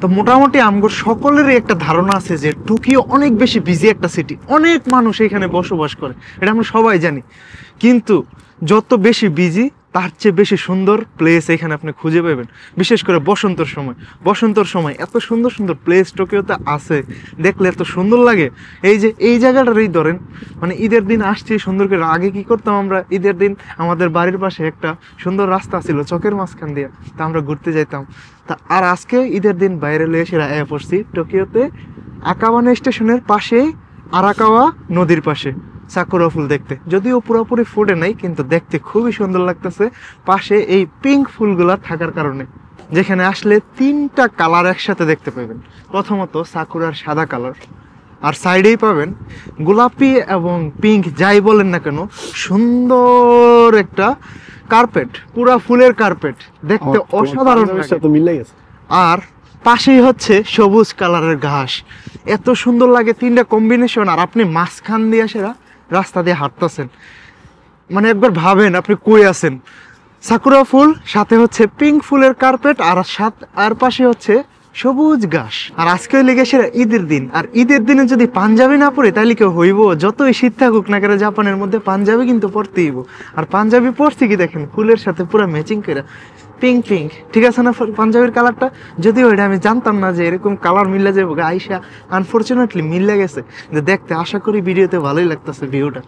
তো মোটামুটি আমগো সকলেরই একটা ধারণা আছে যে টোকিও অনেক বেশি বিজি একটা সিটি, অনেক মানুষ এখানে বসবাস করে, এটা আমরা সবাই জানি। কিন্তু যত বেশি বিজি তার চেয়ে বেশি সুন্দর প্লেস এখানে আপনি খুঁজে পাবেন, বিশেষ করে বসন্তর সময় এত সুন্দর সুন্দর প্লেস টোকিওতে আছে, দেখলে এত সুন্দর লাগে। এই যে এই জায়গাটারই ধরেন, মানে ঈদের দিন আসছি সুন্দর করে, আগে কি করতাম আমরা, ঈদের দিন আমাদের বাড়ির পাশে একটা সুন্দর রাস্তা ছিল চকের মাঝখান দিয়ে, তা আমরা ঘুরতে যাইতাম। তা আর আজকে ঈদের দিন বাইরে এসে পড়ছি টোকিওতে আকাবানে স্টেশনের পাশেই আরাকাওয়া নদীর পাশে সাকুরা ফুল দেখতে, যদিও পুরোপুরি ফুটে নাই কিন্তু দেখতে খুবই সুন্দর লাগতেছে পাশে এই পিঙ্ক ফুলগুলা থাকার কারণে। যেখানে আসলে 3টা কালার একসাথে দেখতে পাবেন, প্রথমত সাকুরার সাদা কালার, আর সাইডেই পাবেন গোলাপি এবং পিঙ্ক যাই বলেন না কেন সুন্দর একটা কার্পেট, পুরা ফুলের কার্পেট, দেখতে অসাধারণ লাগে। আর পাশেই হচ্ছে সবুজ কালারের ঘাস, এত সুন্দর লাগে 3টা কম্বিনেশন। আর আপনি মাঝখান দিয়ে সেরা রাস্তা দিয়ে হাঁটতেছেন, মানে একবার ভাবেন আপনি কই আছেন। সাকুরা ফুল সাথে হচ্ছে পিঙ্ক ফুলের কার্পেট, আর পাশে হচ্ছে সবুজ ঘাস। আর আজকে লেগে সেরা ঈদের দিন, আর ঈদের দিনে যদি পাঞ্জাবি না পরে তাহলে কেউ হইব, যতই শীত থাকুক না কেন জাপানের মধ্যে পাঞ্জাবি কিন্তু পরতেই হইব। আর পাঞ্জাবি পরছি কি দেখেন, ফুলের সাথে পুরো ম্যাচিং করে পিঙ্ক পিঙ্ক, ঠিক আছে না পাঞ্জাবির কালারটা? যদিও এটা আমি জানতাম না যে এরকম কালার মিলে যাবো, আইসা আনফর্চুনেটলি মিলে গেছে। দেখতে আশা করি ভিডিওতে ভালোই লাগতেছে ভিউটা।